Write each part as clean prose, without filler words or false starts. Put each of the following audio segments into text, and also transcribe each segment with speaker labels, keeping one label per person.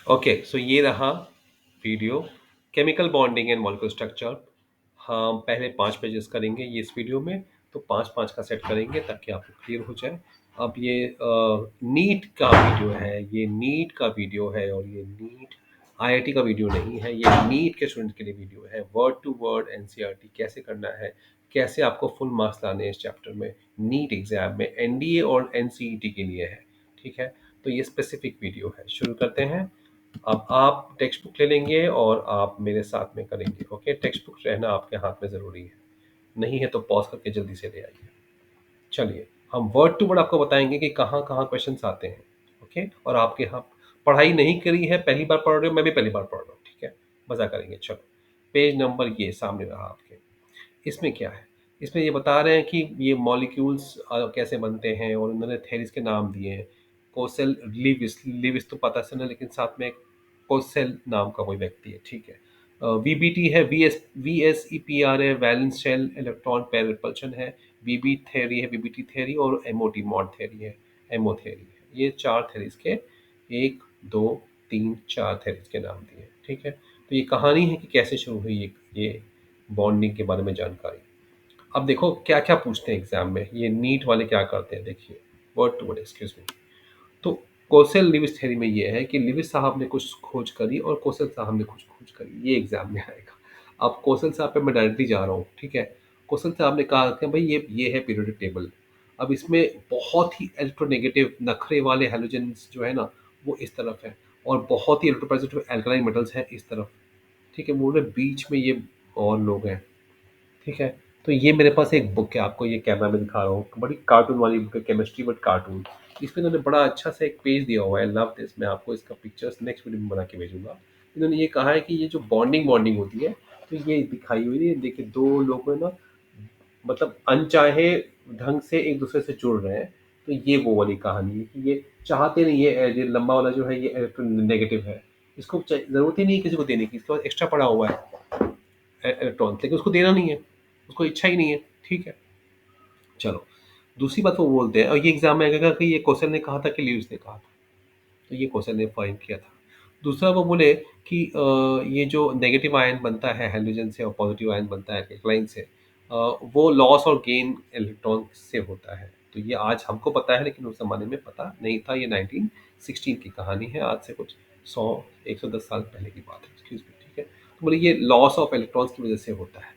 Speaker 1: Okay, सो ये रहा video chemical bonding and molecular structure. हम पहले 5 पेजेस करेंगे ये इस वीडियो में, तो 5-5 का सेट करेंगे ताकि आपको क्लियर हो जाए। अब ये नीट का वीडियो है, ये नीट का वीडियो है और ये नीट आईआईटी का वीडियो नहीं है, ये नीट के स्टूडेंट के लिए वीडियो है। वर्ड टू वर्ड एनसीईआरटी कैसे करना है, कैसे आपको फुल मार्क्स लाने हैं इस चैप्टर में नीट एग्जाम में, एनडीए और एनसीईटी के लिए है। ठीक है, तो ये स्पेसिफिक वीडियो है। शुरू करते हैं। अब आप टेक्स्ट बुक ले लेंगे और आप मेरे साथ में करेंगे। ओके, टेक्स्ट बुक रहना आपके हाथ में ज़रूरी है, नहीं है तो पॉज करके जल्दी से ले आइए। चलिए, हम वर्ड टू वर्ड आपको बताएंगे कि कहाँ कहाँ क्वेश्चंस आते हैं। ओके, और आपके यहाँ पढ़ाई नहीं करी है, पहली बार पढ़ रहे हो, मैं भी पहली बार पढ़ रहा हूँ। ठीक है, मज़ा करेंगे। चलो, पेज नंबर ये सामने रहा आपके। इसमें क्या है, इसमें ये बता रहे हैं कि ये मॉलिक्यूल्स कैसे बनते हैं और उन्होंने थेरीज के नाम दिए हैं। कोसेल लिविस, लिविस तो पता चला, लेकिन साथ में कोसेल नाम का कोई व्यक्ति है। ठीक है, वीबीटी है, वीएसईपीआर है, valence shell electron pair repulsion है, वीबी थेरी है, वीबीटी थेरी, और एमओटी मॉड थेरी है, एमओ थेरी है। ये 4 थेरीज के, 1 2 3 4 थेरीज के नाम दिए। ठीक है, तो ये कहानी है कि कैसे शुरू हुई ये बॉन्डिंग के बारे में जानकारी। अब देखो क्या क्या पूछते हैं एग्जाम में, ये नीट वाले क्या करते हैं, देखिए। Word to word, excuse me. तो कोसेल लिविस थ्योरी में ये है कि लिविस साहब ने कुछ खोज करी और कोसेल साहब ने कुछ खोज करी, ये एग्जाम में आएगा। अब कोसेल साहब पे मैं डायरेक्टली जा रहा हूँ। ठीक है, कोसेल साहब ने कहा कि भाई ये है पीरियोडिक टेबल। अब इसमें बहुत ही इलेक्ट्रोनेगेटिव नखरे वाले हैलोजेंस जो है ना, वो इस तरफ है, और बहुत ही इलेक्ट्रोपॉजिटिव एल्कलाइन मेटल्स हैं इस तरफ। ठीक है, बोल रहे बीच में ये और लोग हैं। ठीक है, तो ये मेरे पास एक बुक है, आपको ये कैमरा में दिखा रहा हूँ, बड़ी कार्टून वाली बुक है, केमिस्ट्री बट कार्टून। इसमें इन्होंने बड़ा अच्छा सा एक पेज दिया हुआ है, लव दिस। मैं आपको इसका पिक्चर्स नेक्स्ट वीडियो में बना के भेजूंगा। इन्होंने ये कहा है कि ये जो बॉन्डिंग बॉन्डिंग होती है, तो ये दिखाई हुई है। देखिए, दो लोग है ना, मतलब अनचाहे ढंग से एक दूसरे से जुड़ रहे हैं। तो ये वो वाली कहानी है कि ये चाहते नहीं है, ये लंबा वाला जो है ये इलेक्ट्रोनेगेटिव है, इसको जरूरत ही नहीं है किसी को देने की, इसके पास एक्स्ट्रा पड़ा हुआ है इलेक्ट्रॉन, लेकिन उसको देना नहीं है, उसको इच्छा ही नहीं है। ठीक है, चलो, दूसरी बात वो बोलते हैं, और ये एग्जाम में आएगा कि ये क्वेश्चन ने कहा था कि ल्यूइस ने कहा था, तो ये क्वेश्चन ने फाइंड किया था। दूसरा वो बोले कि ये जो नेगेटिव आयन बनता है हाइड्रोजन से और पॉजिटिव आयन बनता है एल्कलाइन से, वो लॉस और गेन इलेक्ट्रॉन से होता है। तो ये आज हमको पता है, लेकिन उस जमाने में पता नहीं था। ये 1916 की कहानी है, आज से कुछ 100-110 साल पहले की बात है। Excuse me. ठीक है, तो बोले ये लॉस ऑफ इलेक्ट्रॉन्स की वजह से होता है।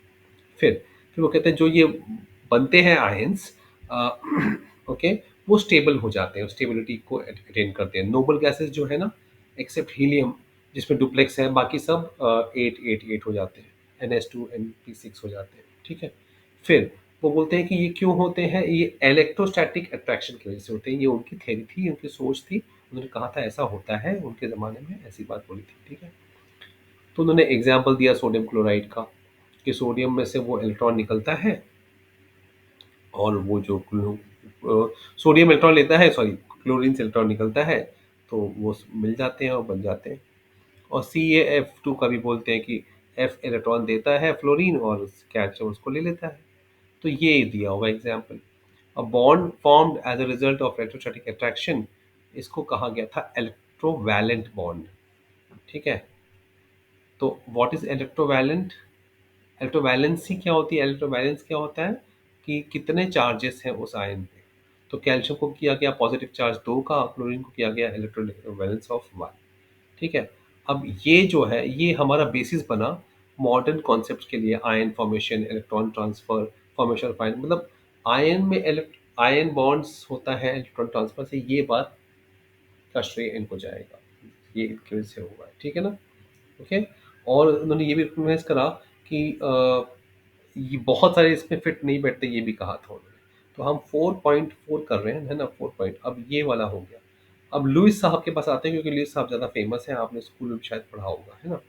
Speaker 1: फिर फिर वो कहते हैं जो ये बनते हैं आयंस, ओके, वो स्टेबल हो जाते हैं, स्टेबिलिटी को अटेन करते हैं। नोबल गैसेस जो है ना, एक्सेप्ट हीलियम जिसमें डुप्लेक्स है, बाकी सब 8 8 8 हो जाते हैं, NH2 NP6 हो जाते हैं। ठीक है, फिर वो बोलते हैं कि ये क्यों होते हैं, ये इलेक्ट्रोस्टैटिक अट्रैक्शन की वजह से होते हैं। ये उनकी थ्योरी थी, उनकी सोच थी, उन्होंने कहा था ऐसा होता है, उनके ज़माने में ऐसी बात बोली थी। ठीक है, तो उन्होंने एग्जाम्पल दिया सोडियम क्लोराइड का, कि सोडियम में से वो इलेक्ट्रॉन निकलता है, और वो जो सोडियम इलेक्ट्रॉन लेता है, सॉरी, क्लोरीन से इलेक्ट्रॉन निकलता है, तो वो मिल जाते हैं और बन जाते हैं। और CaF2 का भी बोलते हैं कि F इलेक्ट्रॉन देता है फ्लोरीन, और कैल्शियम उसको ले लेता है। तो ये दिया होगा example. A bond formed as a result of electrostatic attraction, इसको कहा गया था इलेक्ट्रोवैलेंट बॉन्ड। ठीक है, तो व्हाट इज इलेक्ट्रोवैलेंट, इलेक्ट्रोवैलेंसी क्या होती है, इलेक्ट्रोवैलेंस क्या होता है कि कितने चार्जेस हैं उस आयन पे। तो कैल्शियम को किया गया पॉजिटिव चार्ज 2 का, क्लोरीन को किया गया इलेक्ट्रोवैलेंस ऑफ 1। ठीक है, अब ये जो है ये हमारा बेसिस बना मॉडर्न कॉन्सेप्ट के लिए, ion formation, electron transfer, formation of ion, मतलब आयन में आयन बॉन्ड्स होता है इलेक्ट्रॉन ट्रांसफर से, ये बात का श्रेय इनको जाएगा, ये इनकी वजह से हुआ है। ठीक है ना। ओके, और उन्होंने ये भी रिकमेंड करा कि ये बहुत सारे इसमें फिट नहीं बैठते, ये भी कहा था उन्होंने। तो हम 4.4 कर रहे हैं, है ना, 4 पॉइंट। अब ये वाला हो गया। अब लुइस साहब के पास आते हैं, क्योंकि लुइस साहब ज़्यादा फेमस है, आपने स्कूल में भी शायद पढ़ा होगा, है ना।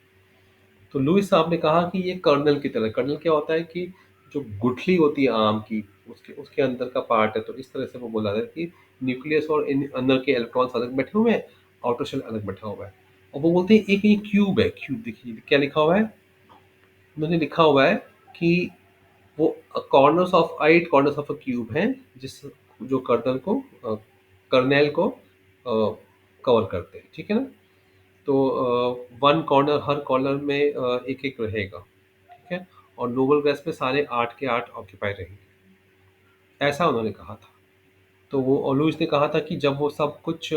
Speaker 1: तो लुइस साहब ने कहा कि ये कर्नल की तरह, कर्नल क्या होता है कि जो गुठली होती है आम की, उसके उसके अंदर का पार्ट है। तो इस तरह से वो बोला है कि न्यूक्लियस और इन अंदर के इलेक्ट्रॉन्स अलग बैठे हुए हैं, आउटर शेल अलग बैठा हुआ है। और वो बोलते हैं एक ये क्यूब है, क्यूब देखिए क्या लिखा हुआ है, उन्होंने लिखा हुआ है कि वो कॉर्नर्स ऑफ अ क्यूब हैं, जिस जो कर्नल को कवर करते हैं। ठीक है ना। तो वन कॉर्नर, हर कॉर्नर में एक एक रहेगा, ठीक है, और नोबल गैस में सारे 8 के 8 ऑक्यूपाई रहेंगे, ऐसा उन्होंने कहा था। तो वो ओलूज ने कहा था कि जब वो सब कुछ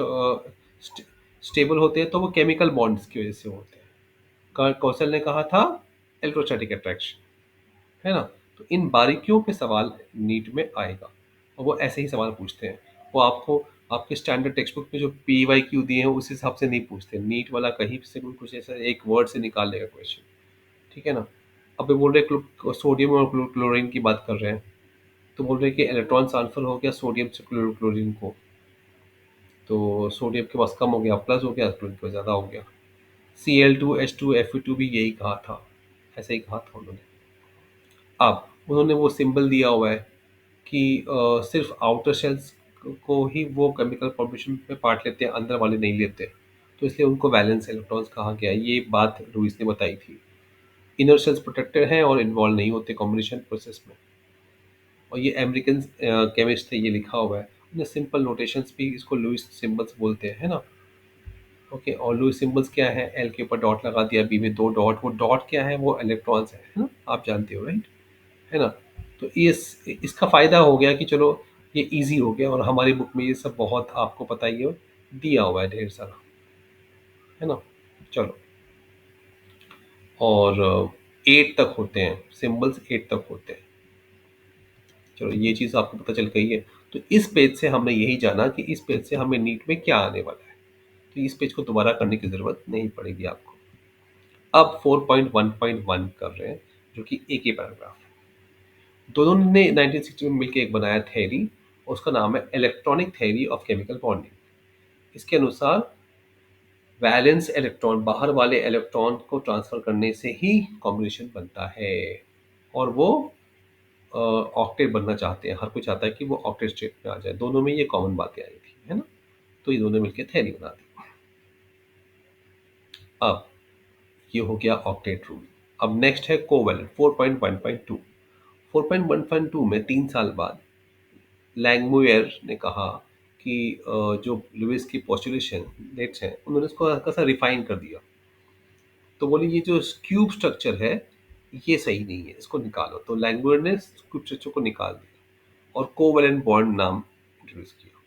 Speaker 1: स्टेबल होते हैं तो वो केमिकल बॉन्ड्स की वजह से होते हैं। कौशल ने कहा था इलेक्ट्रोस्टैटिक अट्रैक्शन, है ना। तो इन बारीकियों पे सवाल नीट में आएगा, और वो ऐसे ही सवाल पूछते हैं। वो आपको आपके स्टैंडर्ड टेक्स्ट बुक में जो पी वाई क्यू दिए हैं उस हिसाब से नहीं पूछते, नीट वाला कहीं से भी कुछ ऐसा एक वर्ड से निकाल लेगा क्वेश्चन, ठीक है ना। अब ये बोल रहे सोडियम और क्लोरीन की बात कर रहे हैं, तो बोल रहे हैं कि इलेक्ट्रॉन ट्रांसफर हो गया सोडियम से क्लोरीन को, तो सोडियम के पास कम हो गया, प्लस हो गया, क्लोरीन के पास ज़्यादा हो गया। Cl2H2Fe2 भी यही कहा था, ऐसे ही कहा था उन्होंने। अब उन्होंने वो सिंबल दिया हुआ है कि सिर्फ आउटर शेल्स को ही वो केमिकल फॉर्मेशन में पार्ट लेते हैं, अंदर वाले नहीं लेते, तो इसलिए उनको वैलेंस इलेक्ट्रॉन्स कहा गया है। ये बात लुईस ने बताई थी। इनर शेल्स प्रोटेक्टेड हैं और इन्वॉल्व नहीं होते कॉम्बिनेशन प्रोसेस में। और ये अमेरिकन केमिस्ट थे, ये लिखा हुआ है उन्हें, सिंपल नोटेशंस भी इसको लुईस सिंबल्स बोलते हैं, है ना। ओके, और लुईस सिंबल्स क्या है, एल के ऊपर डॉट लगा दिया, बी में 2 डॉट, वो डॉट क्या है, वो इलेक्ट्रॉन्स है ना, आप जानते हो राइट, है ना। तो इसका फ़ायदा हो गया कि चलो ये इजी हो गया, और हमारी बुक में ये सब बहुत आपको पता ही है, दिया हुआ है ढेर सारा, है ना। चलो, और 8 तक होते हैं सिंबल्स, 8 तक होते हैं। चलो, ये चीज़ आपको पता चल गई है। तो इस पेज से हमने यही जाना कि इस पेज से हमें नीट में क्या आने वाला है, तो इस पेज को दोबारा करने की ज़रूरत नहीं पड़ेगी आपको। अब 4.1.1 कर रहे हैं, जो कि एक ही पैराग्राफ है। दोनों ने 1960 में मिलकर एक बनाया थ्योरी, उसका नाम है electronic theory of chemical bonding. इसके अनुसार वैलेंस इलेक्ट्रॉन बाहर वाले इलेक्ट्रॉन को ट्रांसफर करने से ही कॉम्बिनेशन बनता है, और वो ऑक्टेट बनना चाहते हैं, हर कोई चाहता है कि वो ऑक्टेट स्टेट में आ जाए। दोनों में ये कॉमन बातें आई थी, है ना। तो ये दोनों मिलकर थ्योरी बना दी। अब ये हो गया ऑक्टेट रूल। अब नेक्स्ट है कोवेलेंट 4.1.2। 4.1.2 में 3 साल बाद लैंगमुयर ने कहा कि जो लुइस की पोस्टुलेशन लेट्स हैं, उन्होंने इसको हल्का सा रिफाइन कर दिया। तो बोले ये जो क्यूब स्ट्रक्चर है ये सही नहीं है, इसको निकालो। तो लैंगमुयर ने क्यूब स्ट्रक्चर को निकाल दिया और कोवेलेंट बॉन्ड नाम इंट्रोड्यूस किया,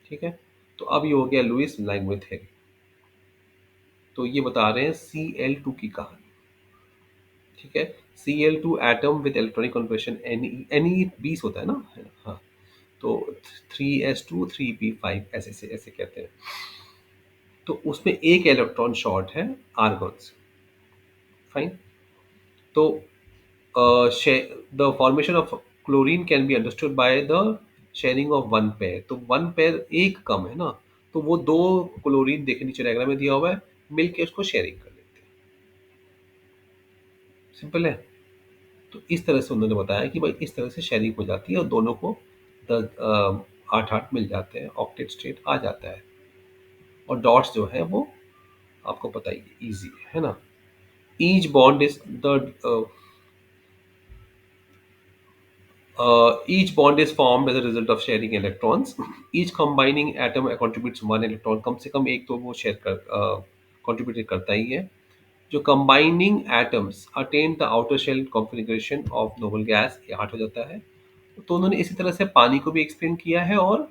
Speaker 1: ठीक है। तो अब ये हो गया लुइस लैंगमुयर थ्योरी। तो ये बता रहे हैं Cl2 की कहानी, ठीक है। Cl2 atom with electronic configuration Ne 20 होता है ना, है ना? हाँ, तो 3s2 3p5 ऐसे से ऐसे कहते हैं। तो उसमें एक इलेक्ट्रॉन शॉर्ट है आर्गन से, फाइन। तो the formation of chlorine can be understood by the sharing of one pair. तो वन पेयर एक कम है ना, तो वो 2 क्लोरीन, देखिए नीचे डायग्राम में दिया हुआ है, मिलके उसको शेयरिंग कर लेते हैं। सिंपल है। तो इस तरह से उन्होंने बताया कि भाई इस तरह से शेयरिंग हो जाती है और दोनों को 8 8 मिल जाते हैं, ऑक्टेट स्टेट आ जाता है। और डॉट्स जो है वो आपको पता ही है, ईजी है ना। Each bond is the each bond is formed as a result of sharing electrons. Each combining atom contributes 1 electron, कम से कम एक तो वो शेयर कर कंट्रीब्यूट करता ही है। जो combining atoms attain the outer shell configuration of noble gas, ये 8 हो जाता है। तो उन्होंने इसी तरह से पानी को भी एक्सप्लेन किया है और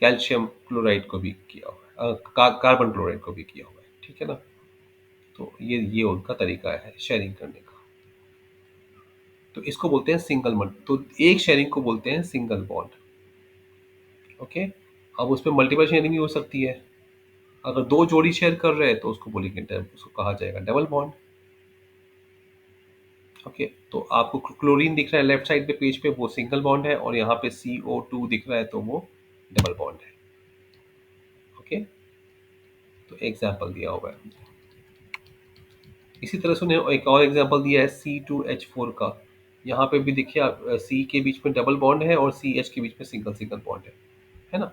Speaker 1: कैल्शियम क्लोराइड को भी किया हुआ है, कार्बन क्लोराइड को भी किया हुआ है, ठीक है ना। तो ये उनका तरीका है शेयरिंग करने का। तो इसको बोलते हैं सिंगल बॉन्ड, तो एक शेयरिंग को बोलते हैं सिंगल बॉन्ड। ओके, अब उसमें मल्टीपल शेयरिंग भी हो सकती है। अगर 2 जोड़ी शेयर कर रहे हैं तो उसको बोलेंगे उसको कहा जाएगा डबल बॉन्ड। ओके, तो आपको क्लोरीन दिख रहा है लेफ्ट साइड पे पेज पे, वो सिंगल बॉन्ड है, और यहाँ पे CO2 दिख रहा है तो वो डबल बॉन्ड है। ओके, तो एग्जाम्पल दिया हुआ है। इसी तरह से उन्हें एक और एग्जाम्पल दिया है C2H4 का। यहाँ पे भी देखिए आप, C के बीच में डबल बॉन्ड है और CH के बीच में सिंगल सिंगल बॉन्ड है ना।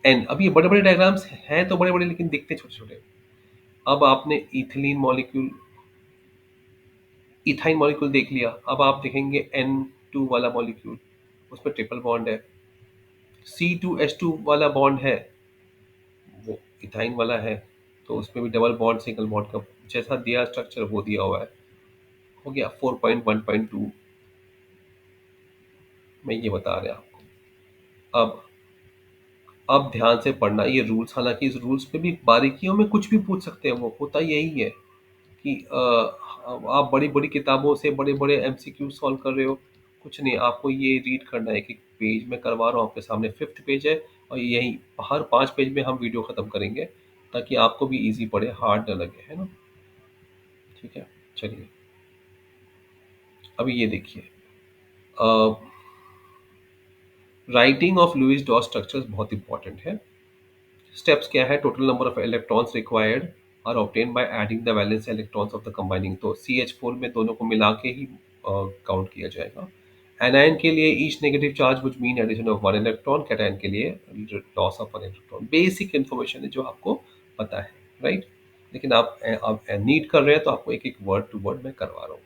Speaker 1: एंड अब ये बड़े बड़े डायग्राम्स हैं तो बड़े बड़े, लेकिन दिखते छोटे छोटे। अब आपने इथिलीन मॉलिक्यूल, इथाइन मॉलिक्यूल देख लिया, अब आप देखेंगे N2 वाला मॉलिक्यूल, उसमें ट्रिपल बॉन्ड है। C2H2 वाला बॉन्ड है, वो इथाइन वाला है, तो उसमें भी डबल बॉन्ड सिंगल बॉन्ड का जैसा दिया स्ट्रक्चर वो दिया हुआ है। हो गया 4.1.2। मैं ये बता रहा आपको। अब ध्यान से पढ़ना ये रूल्स, हालांकि इस रूल्स पे भी बारीकियों में कुछ भी पूछ सकते हैं, वो होता यही है कि आप बड़ी बड़ी किताबों से बड़े बड़े एमसीक्यू सॉल्व कर रहे हो, कुछ नहीं, आपको ये रीड करना है। कि पेज में करवा रहा हूँ आपके सामने, 5th पेज है, और यही हर 5 पेज में हम वीडियो खत्म करेंगे, ताकि आपको भी इजी पड़े, हार्ड न लगे, है ना। ठीक है, चलिए अभी ये देखिए। Writing of Lewis dot structures बहुत इंपॉर्टेंट है। स्टेप्स क्या है? Total number of electrons required are obtain by adding the valence electrons of the combining, तो CH4 में दोनों को मिला के ही काउंट किया जाएगा। एनायन के लिए each negative charge would mean addition of one electron, cation के लिए loss of one electron. Basic information है जो आपको पता है, राइट। लेकिन आप नीड कर रहे हैं तो आपको एक एक वर्ड टू वर्ड मैं करवा रहा हूँ।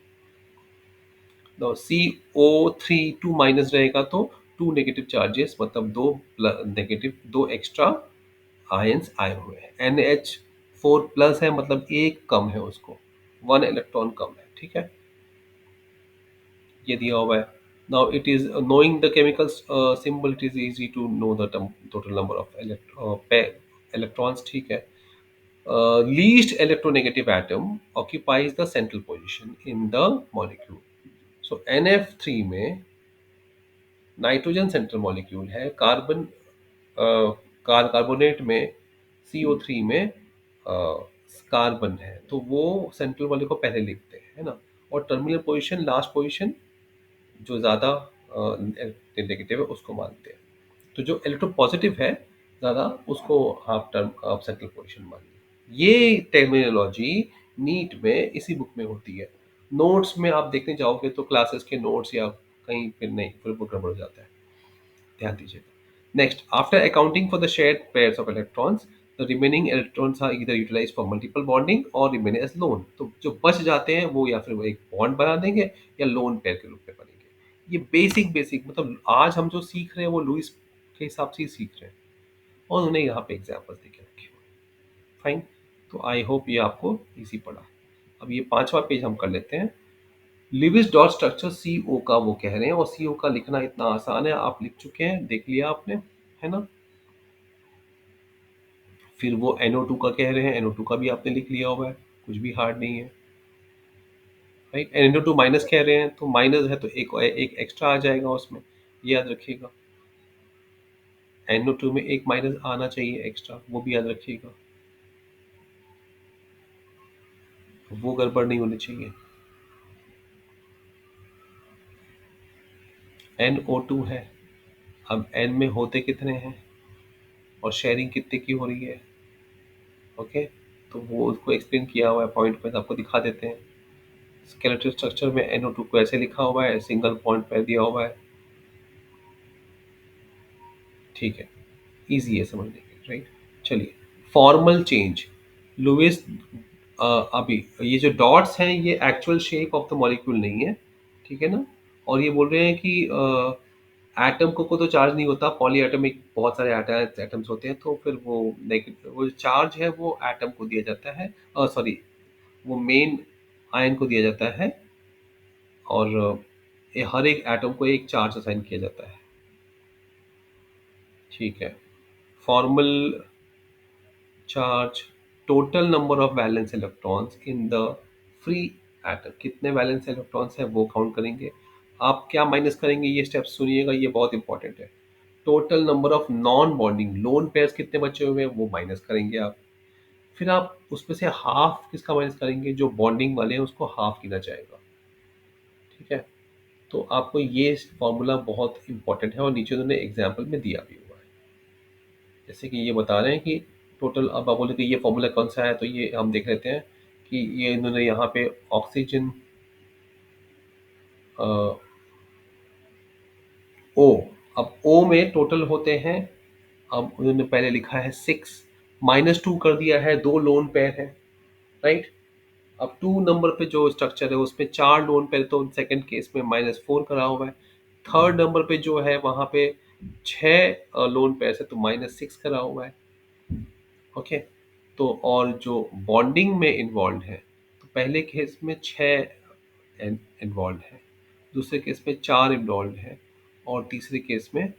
Speaker 1: CO3 2 माइनस रहेगा तो टू नेगेटिव चार्जेस, मतलब दो नेगेटिव, दो एक्स्ट्रा आयंस आए हुए हैं। NH4 प्लस है, मतलब एक कम है, उसको वन इलेक्ट्रॉन कम है, ठीक है। ये दिया हुआ है। Now it is knowing the chemical symbol, it is easy to know the total number of electrons, ठीक है। Least electronegative atom occupies the central position in the molecule. So NF3 में नाइट्रोजन सेंट्रल मॉलिक्यूल है, carbon carbonate में CO3 में carbon है, तो वो central वाले को पहले लिखते हैं, है ना। और टर्मिनल पोजीशन, लास्ट पोजीशन जो ज़्यादा नेगेटिव है उसको मानते हैं। तो जो इलेक्ट्रो पॉजिटिव है ज़्यादा, उसको हाफ टर्म आप सेंट्रल पोजीशन मानिए। ये टर्मिनोलॉजी नीट में इसी बुक में होती है। नोट्स में आप देखने जाओगे तो क्लासेस के नोट्स या कहीं फिर नहीं, फिर वो गड़बड़ हो जाता है, ध्यान दीजिएगा। Next, after accounting for the shared pairs of electrons, the remaining electrons are either utilized for multiple bonding or remain as lone. तो जो बच जाते हैं वो या फिर वो एक बॉन्ड बना देंगे या लोन पेयर के रूप में बनेंगे। ये बेसिक बेसिक, मतलब आज हम जो सीख रहे हैं वो लुईस के हिसाब से ही सीख रहे हैं, और उन्हें यहाँ पे एग्जाम्पल्स देके रखे हुए हैं। फाइन, तो आई होप ये आपको इजी पड़ा। अब ये 5वां पेज हम कर लेते हैं। लिविस डॉट स्ट्रक्चर CO का वो कह रहे हैं, और CO का लिखना इतना आसान है, आप लिख चुके हैं, देख लिया आपने, है ना। फिर वो NO2 का कह रहे हैं, NO2 का भी आपने लिख लिया हुआ है, कुछ भी हार्ड नहीं है, राइट। NO2 माइनस कह रहे हैं, तो माइनस है तो एक एक एक्स्ट्रा आ जाएगा उसमें, ये याद रखिएगा। NO2 में एक माइनस आना चाहिए एक्स्ट्रा, वो भी याद रखिएगा, वो गड़बड़ नहीं होनी चाहिए। NO2 है, अब N में होते कितने हैं और शेयरिंग कितने की हो रही है, ओके। तो वो उसको एक्सप्लेन किया हुआ है, पॉइंट पे आपको दिखा देते हैं। स्केलेटल स्ट्रक्चर में NO2 को ऐसे लिखा हुआ है, सिंगल पॉइंट पे दिया हुआ है, ठीक है, इजी है समझने के, राइट। चलिए, फॉर्मल चेंज। लुईस अभी ये जो डॉट्स हैं ये actual shape of the molecule नहीं है, ठीक है ना। और ये बोल रहे हैं कि एटम को तो चार्ज नहीं होता, पॉली एटमिक बहुत सारे एटम्स होते हैं, तो फिर वो नेगेटिव, वो चार्ज है वो एटम को दिया जाता है, सॉरी, वो मेन आयन को दिया जाता है, और ये हर एक एटम को एक चार्ज असाइन किया जाता है, ठीक है। Formal charge, total number of valence electrons in the free atom, कितने वैलेंस इलेक्ट्रॉन्स है वो काउंट करेंगे। आप क्या माइनस करेंगे, ये स्टेप्स सुनिएगा, ये बहुत इंपॉर्टेंट है। Total number of non bonding lone pairs कितने बचे हुए हैं वो माइनस करेंगे आप। फिर आप उसमें से हाफ किसका माइनस करेंगे, जो बॉन्डिंग वाले हैं उसको हाफ गिना जाएगा, ठीक है। तो आपको ये फॉर्मूला बहुत इंपॉर्टेंट है, और नीचे उन्होंने एग्जाम्पल में दिया भी हुआ है। जैसे कि ये बता रहे हैं कि टोटल, अब आप बोले कि ये फॉर्मूला कौन सा है, तो ये हम देख लेते हैं कि ये इन्होंने यहाँ पे ऑक्सीजन ओ, अब ओ में टोटल होते हैं, अब उन्होंने पहले लिखा है 6, -2 कर दिया है, 2 लोन पेयर है, राइट। अब 2 नंबर पे जो स्ट्रक्चर है उसमें 4 लोन पेयर, तो सेकंड केस में -4 करा हुआ है। थर्ड नंबर पे जो है वहाँ पे छः लोन पेयर है तो -6 करा हुआ है। ओके, तो और जो बॉन्डिंग में इन्वॉल्व है, तो पहले केस में छः इन्वॉल्व है, दूसरे केस में चार इन्वॉल्व है, और तीसरे केस में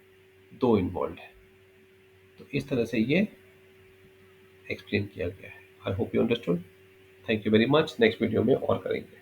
Speaker 1: दो इन्वॉल्व है। तो इस तरह से ये एक्सप्लेन किया गया है। I hope you understood. Thank you very much. Next video में और करेंगे।